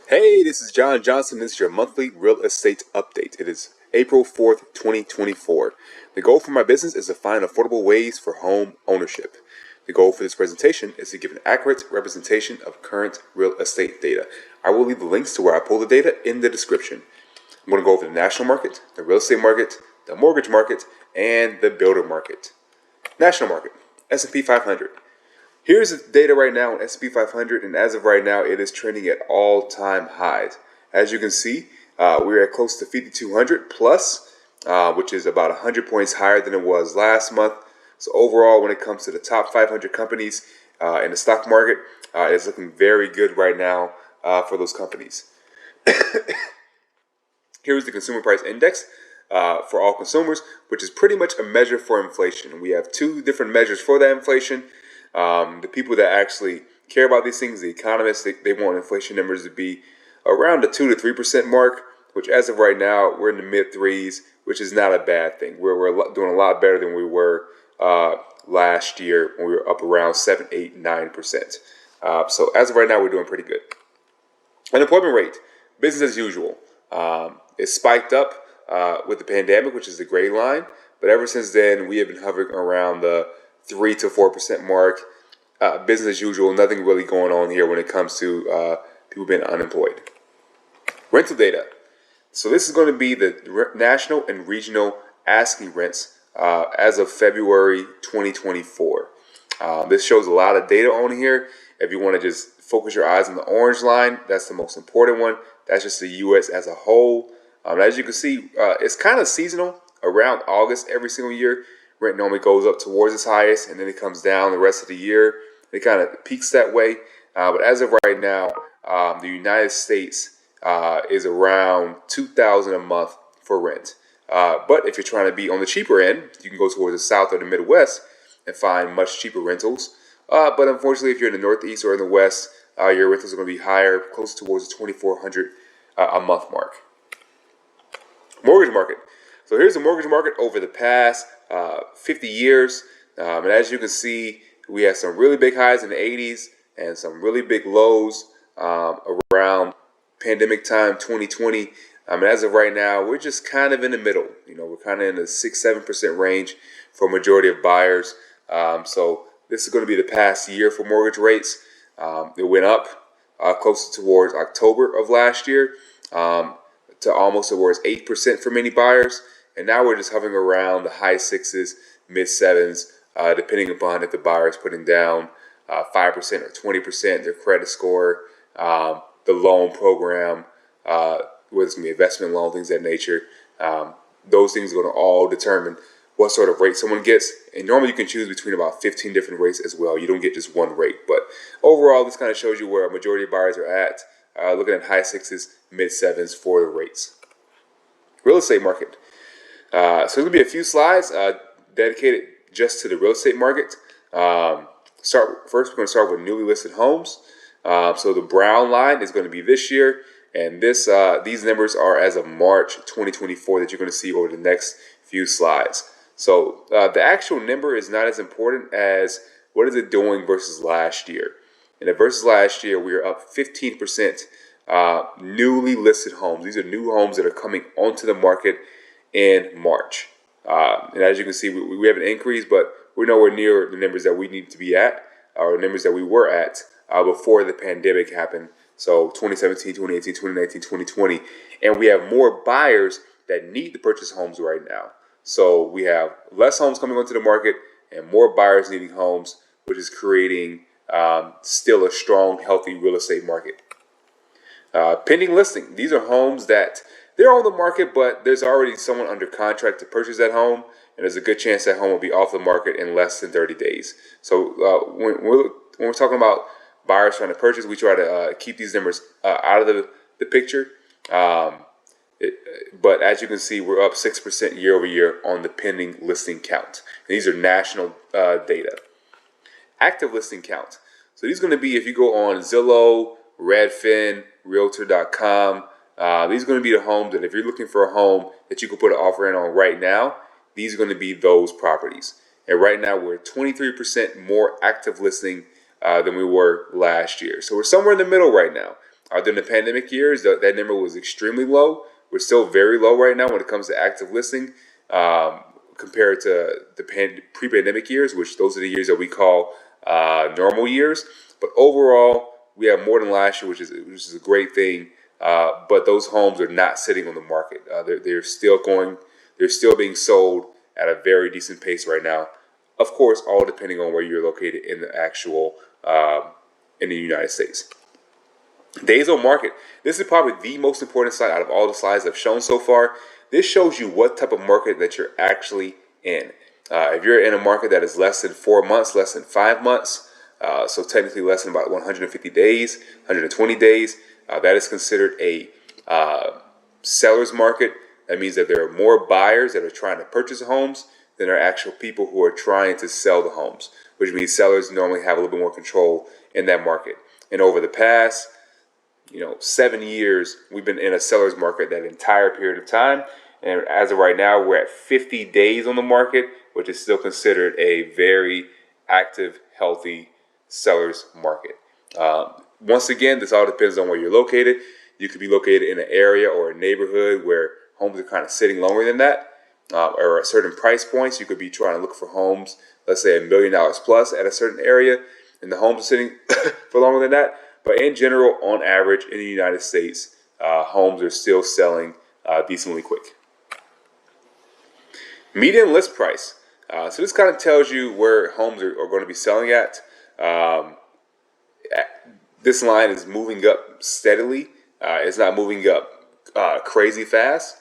Hey, this is John Johnson. This is your monthly real estate update. It is April 4th, 2024. The goal for my business is to find affordable ways for home ownership. The goal for this presentation is to give an accurate representation of current real estate data. I will leave the links to where I pull the data in the description. I'm going to go over the national market, the real estate market, the mortgage market, and the builder market. National market, S&P 500. Here's the data right now on S&P 500, and as of right now, it is trending at all-time highs. As you can see, we're at close to 5,200 plus, which is about 100 points higher than it was last month. So overall, when it comes to the top 500 companies in the stock market, it's looking very good right now for those companies. Here's the consumer price index for all consumers, which is pretty much a measure for inflation. We have two different measures for that inflation. The people that actually care about these things, the economists, they want inflation numbers to be around the 2 to 3% mark, which as of right now, we're in the mid threes, which is not a bad thing. We're doing a lot better than we were last year when we were up around 7, 8, 9%. So as of right now, we're doing pretty good. Unemployment rate, business as usual. It spiked up with the pandemic, which is the gray line. But ever since then, we have been hovering around the 3 to 4% mark. Business as usual, nothing really going on here when it comes to people being unemployed. Rental data. So this is going to be the national and regional asking rents as of February 2024. This shows a lot of data on here. If you want to just focus your eyes on the orange line, that's the most important one. That's just the U.S. as a whole. As you can see, it's kind of seasonal. Around August every single year, rent normally goes up towards its highest, and then it comes down the rest of the year. It kind of peaks that way. But as of right now, the United States is around $2,000 a month for rent. But if you're trying to be on the cheaper end, you can go towards the South or the Midwest and find much cheaper rentals. But unfortunately, if you're in the Northeast or in the West, your rentals are going to be higher, close towards the $2,400 a month mark. Mortgage market. So here's the mortgage market over the past 50 years. And as you can see, we had some really big highs in the 80s and some really big lows around pandemic time 2020. And as of right now, we're just kind of in the middle. We're kind of in the 6-7% range for a majority of buyers. So this is going to be the past year for mortgage rates. It went up closer towards October of last year. To almost towards 8% for many buyers. And now we're just hovering around the high sixes, mid sevens, depending upon if the buyer is putting down 5% or 20%, their credit score, the loan program, whether it's going to be investment loan, things of that nature. Those things are going to all determine what sort of rate someone gets. And normally you can choose between about 15 different rates as well. You don't get just one rate. But overall, this kind of shows you where a majority of buyers are at. Looking at high sixes, mid sevens for the rates. Real estate market. So there's going to be a few slides dedicated just to the real estate market. First, we're going to start with newly listed homes. So the brown line is going to be this year, and these numbers are as of March 2024 that you're going to see over the next few slides. So the actual number is not as important as what is it doing versus last year. And versus last year, we are up 15% newly listed homes. These are new homes that are coming onto the market in March. And as you can see, we have an increase, but we're nowhere near the numbers that we need to be at, or numbers that we were at before the pandemic happened. So 2017, 2018, 2019, 2020. And we have more buyers that need to purchase homes right now. So we have less homes coming onto the market and more buyers needing homes, which is creating still a strong, healthy real estate market. Pending listing. These are homes that they're on the market, but there's already someone under contract to purchase that home, and there's a good chance that home will be off the market in less than 30 days. So when we're talking about buyers trying to purchase, we try to keep these numbers out of the picture. But as you can see, we're up 6% year over year on the pending listing count. And these are national data. Active listing count. So these are going to be if you go on Zillow, Redfin, Realtor.com. These are going to be the homes that if you're looking for a home that you can put an offer in on right now, these are going to be those properties. And right now we're 23% more active listing than we were last year. So we're somewhere in the middle right now. During the pandemic years, that number was extremely low. We're still very low right now when it comes to active listing, compared to the pre-pandemic years, which those are the years that we call normal years. But overall, we have more than last year, which is a great thing. But those homes are not sitting on the market. They're still going. They're still being sold at a very decent pace right now. Of course, all depending on where you're located in the actual in the United States. Days on market. This is probably the most important slide out of all the slides I've shown so far. This shows you what type of market that you're actually in. If you're in a market that is less than 4 months, less than 5 months, so technically less than about 150 days, 120 days, that is considered a seller's market. That means that there are more buyers that are trying to purchase homes than there are actual people who are trying to sell the homes, which means sellers normally have a little bit more control in that market. And over the past 7 years, we've been in a seller's market that entire period of time. And as of right now, we're at 50 days on the market, which is still considered a very active, healthy seller's market. Once again, this all depends on where you're located. You could be located in an area or a neighborhood where homes are kind of sitting longer than that, or at certain price points. You could be trying to look for homes, let's say $1 million plus at a certain area, and the homes are sitting for longer than that. But in general, on average, in the United States, homes are still selling decently quick. Median list price. So this kind of tells you where homes are going to be selling at. This line is moving up steadily. It's not moving up crazy fast.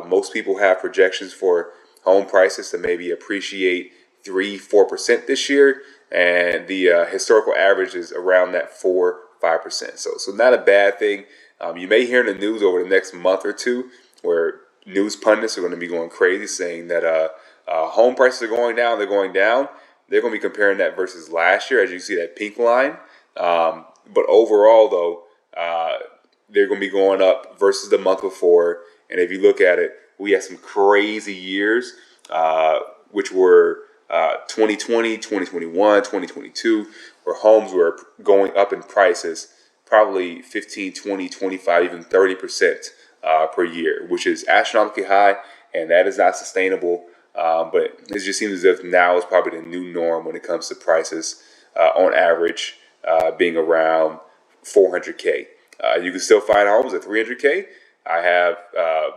Most people have projections for home prices to maybe appreciate 3-4% this year, and the historical average is around that 4-5%. So not a bad thing. You may hear in the news over the next month or two where news pundits are going to be going crazy saying that home prices are going down. They're going down. They're going to be comparing that versus last year, as you see that pink line. But overall, though, they're going to be going up versus the month before. And if you look at it, we had some crazy years, which were 2020, 2021, 2022, where homes were going up in prices probably 15, 20, 25, even 30% per year, which is astronomically high, and that is not sustainable. But it just seems as if now is probably the new norm when it comes to prices, on average, being around 400K. You can still find homes at 300K. I have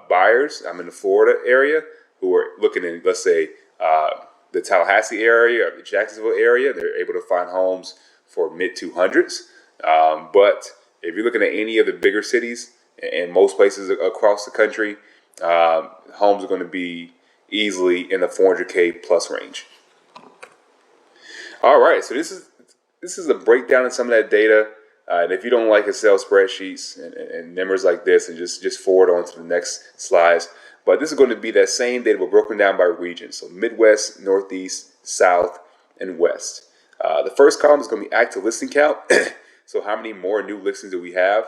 buyers. I'm in the Florida area who are looking in, let's say, the Tallahassee area or the Jacksonville area. They're able to find homes for mid 200s. But if you're looking at any of the bigger cities and most places across the country, homes are going to be easily in the 400K plus range. All right, so this is a breakdown of some of that data. And if you don't like Excel spreadsheets and numbers like this, and just forward on to the next slides. But this is going to be that same data, but broken down by region. So Midwest, Northeast, South, and West. The first column is going to be active listing count. So how many more new listings do we have,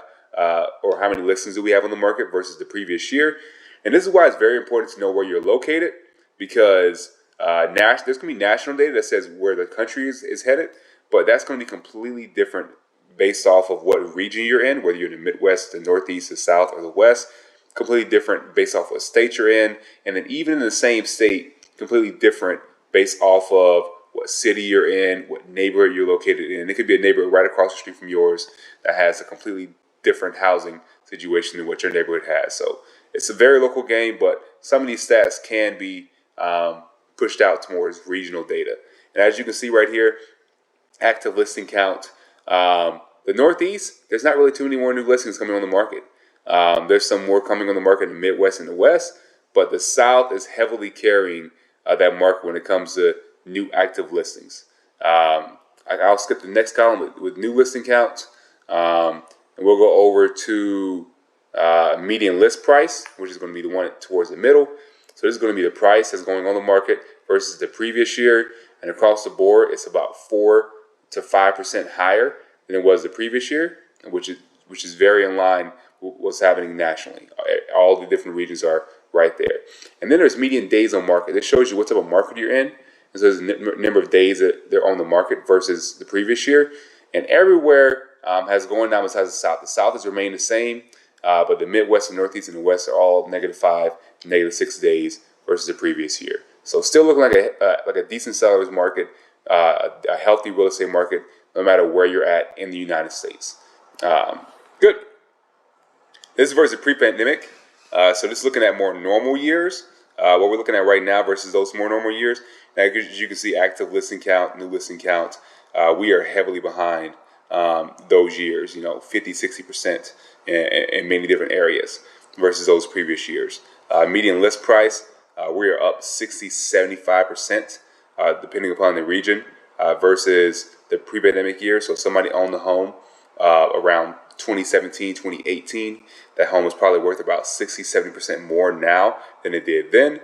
or how many listings do we have on the market versus the previous year? And this is why it's very important to know where you're located, because there's going to be national data that says where the country is headed, but that's going to be completely different based off of what region you're in, whether you're in the Midwest, the Northeast, the South, or the West. Completely different based off what state you're in, and then even in the same state, completely different based off of what city you're in, what neighborhood you're located in. It could be a neighborhood right across the street from yours that has a completely different housing situation than what your neighborhood has. So it's a very local game, but some of these stats can be pushed out towards regional data. And as you can see right here, active listing count. The Northeast, there's not really too many more new listings coming on the market. There's some more coming on the market in the Midwest and the West, but the South is heavily carrying that market when it comes to new active listings. I'll skip the next column with new listing counts, and we'll go over to median list price, which is going to be the one towards the middle. So this is going to be the price that's going on the market versus the previous year, and across the board, it's about 4 to 5% higher than it was the previous year, which is very in line with what's happening nationally. All the different regions are right there. And then there's median days on market. This shows you what type of market you're in. And so there's a number of days that they're on the market versus the previous year. And everywhere has gone down besides the South. The South has remained the same, but the Midwest and Northeast and the West are all -5, -6 days versus the previous year. So still looking like a decent sellers market, a healthy real estate market, no matter where you're at in the United States. Good. This is versus pre-pandemic. So this is looking at more normal years. What we're looking at right now versus those more normal years. Now, as you can see, active listing count, new listing count, we are heavily behind those years, 50, 60% in many different areas versus those previous years. Median list price, we are up 60, 75%, depending upon the region, versus the pre-pandemic year. So somebody owned the home around 2017, 2018, that home was probably worth about 60, 70% more now than it did then.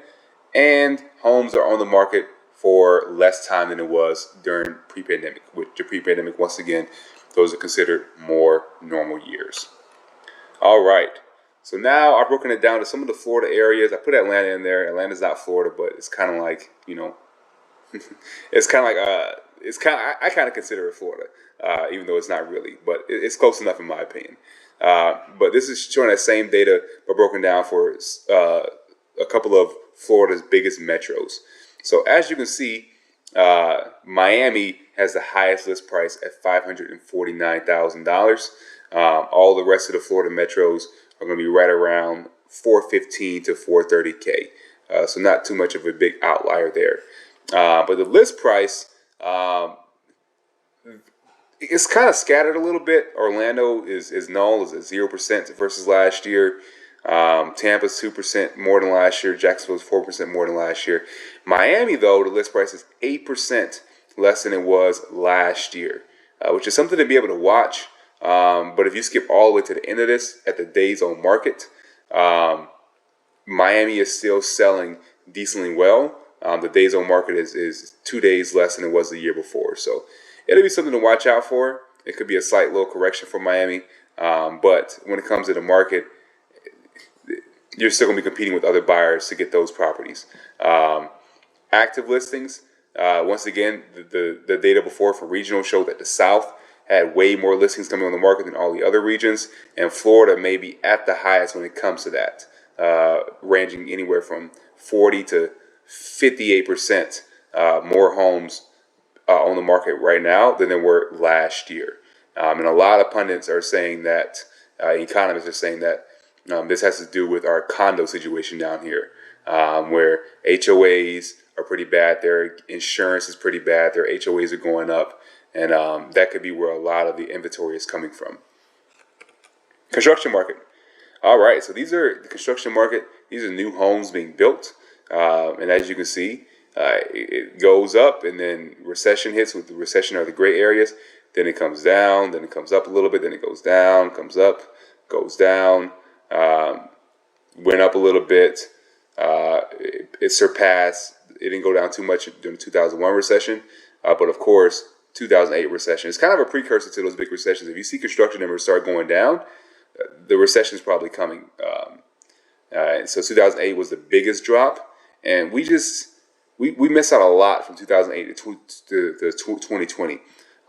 And homes are on the market for less time than it was during pre-pandemic, which the pre-pandemic, once again, those are considered more normal years. All right. So now I've broken it down to some of the Florida areas. I put Atlanta in there. Atlanta's not Florida, but it's kind of like, it's kind of like, I kind of consider it Florida, even though it's not really, but it's close enough in my opinion. But this is showing that same data, but broken down for a couple of Florida's biggest metros. So as you can see, Miami has the highest list price at $549,000. All the rest of the Florida metros are going to be right around $415 to $430K. So not too much of a big outlier there. But the list price, it's kind of scattered a little bit. Orlando is null, is at 0% versus last year. Tampa's 2% more than last year. Jacksonville's 4% more than last year. Miami, though, the list price is 8% less than it was last year, which is something to be able to watch. But if you skip all the way to the end of this, at the days on market, Miami is still selling decently well. The days on market is 2 days less than it was the year before. So it'll be something to watch out for. It could be a slight little correction for Miami. But when it comes to the market, you're still going to be competing with other buyers to get those properties. Active listings, once again, the data before for regional showed that the South had way more listings coming on the market than all the other regions, and Florida may be at the highest when it comes to that, ranging anywhere from 40 to 58% more homes on the market right now than there were last year. And a lot of pundits are saying that, economists are saying that this has to do with our condo situation down here, where HOAs are pretty bad. Their insurance is pretty bad. Their HOAs are going up. And that could be where a lot of the inventory is coming from. Construction market. All right, so these are the construction market. These are new homes being built. And as you can see, it goes up, and then recession hits. With the recession are the gray areas. Then it comes down. Then it comes up a little bit. Then it goes down, comes up, goes down. Went up a little bit. It surpassed. It didn't go down too much during the 2001 recession. But of course, 2008 recession is kind of a precursor to those big recessions. If you see construction numbers start going down, the recession is probably coming. So 2008 was the biggest drop, and we missed out a lot from 2008 to 2020.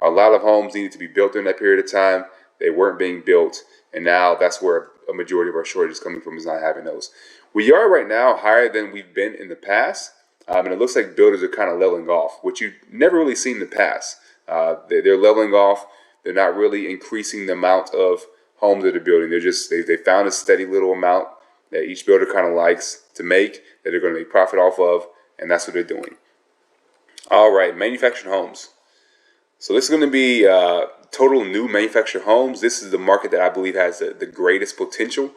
A lot of homes needed to be built during that period of time. They weren't being built, and now that's where a majority of our shortage is coming from, is not having those. We are right now higher than we've been in the past, and it looks like builders are kind of leveling off, which you've never really seen in the past. They're leveling off. They're not really increasing the amount of homes that they're building. They found a steady little amount that each builder kind of likes to make, that they're going to make profit off of, and that's what they're doing. All right, manufactured homes. So this is going to be total new manufactured homes. This is the market that I believe has the greatest potential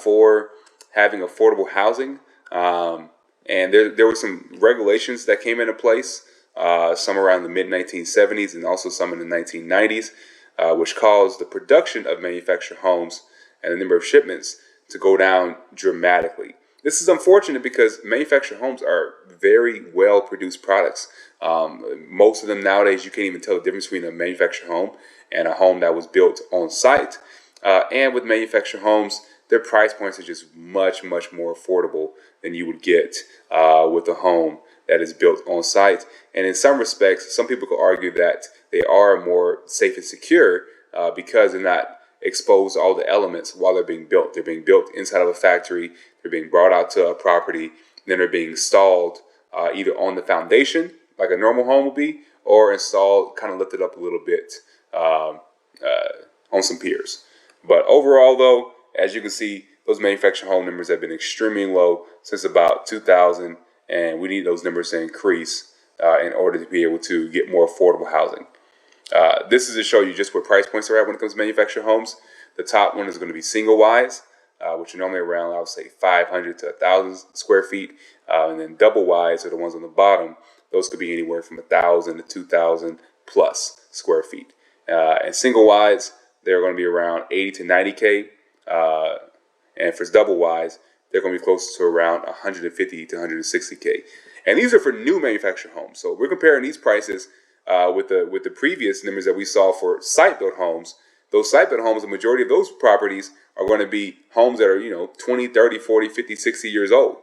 for having affordable housing. And there were some regulations that came into place, some around the mid-1970s and also some in the 1990s, which caused the production of manufactured homes and the number of shipments to go down dramatically. This is unfortunate because manufactured homes are very well produced products. Most of them nowadays, you can't even tell the difference between a manufactured home and a home that was built on site. And with manufactured homes, their price points are just much, much more affordable than you would get with a home that is built on site. And in some respects, some people could argue that they are more safe and secure because they're not exposed to all the elements while they're being built. They're being built inside of a factory. They're being brought out to a property. And then they're being installed either on the foundation, like a normal home would be, or installed kind of lifted up a little bit on some piers. But overall, though, as you can see, those manufactured home numbers have been extremely low since about 2000, and we need those numbers to increase in order to be able to get more affordable housing. This is to show you just what price points are at when it comes to manufactured homes. The top one is going to be single wides, which are normally around, I would say, 500 to 1,000 square feet. And then double wides are the ones on the bottom. Those could be anywhere from 1,000 to 2,000 plus square feet. And single wides, they're going to be around 80 to 90K. And for double wides, they're going to be close to around 150 to 160K. And these are for new manufactured homes. So we're comparing these prices with the previous numbers that we saw for site-built homes. Those site-built homes, the majority of those properties are going to be homes that are, 20, 30, 40, 50, 60 years old.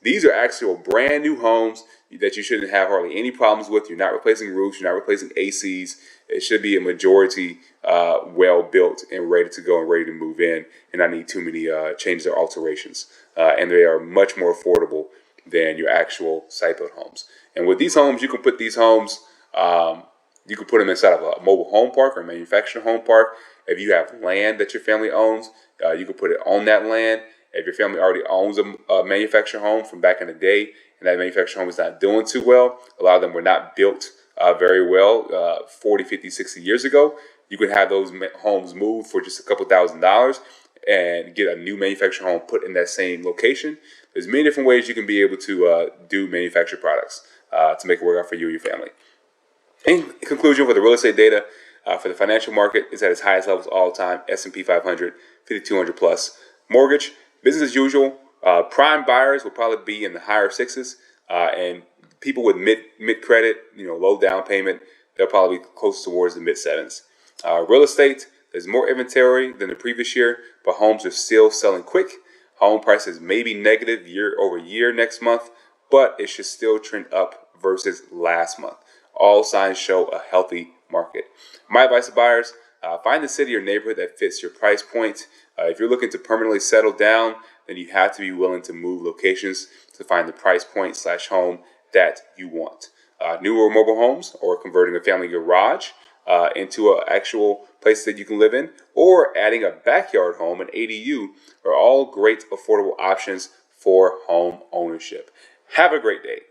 These are actual brand new homes that you shouldn't have hardly any problems with. You're not replacing roofs. You're not replacing ACs. It should be a majority well built and ready to go and ready to move in, and not need too many changes or alterations. And they are much more affordable than your actual site-built homes. And with these homes, you can put these homes, you can put them inside of a mobile home park or a manufactured home park. If you have land that your family owns, you can put it on that land. If your family already owns a manufactured home from back in the day, and that manufactured home is not doing too well, a lot of them were not built very well 40, 50, 60 years ago, you can have those homes moved for just a couple $1,000s and get a new manufactured home put in that same location. There's many different ways you can be able to do manufactured products to make it work out for you and your family. In conclusion, for the real estate data, for the financial market, it's at its highest levels all the time. S&P 500, 5,200 plus. Mortgage, business as usual. Prime buyers will probably be in the higher sixes, and people with mid credit, low down payment, they'll probably be close towards the mid sevens. Real estate, there's more inventory than the previous year, but homes are still selling quick. Home prices may be negative year over year next month, but it should still trend up versus last month. All signs show a healthy market. My advice to buyers, find the city or neighborhood that fits your price point. If you're looking to permanently settle down, then you have to be willing to move locations to find the price point / home that you want. Newer mobile homes, or converting a family garage into an actual place that you can live in, or adding a backyard home, an ADU, are all great affordable options for home ownership. Have a great day.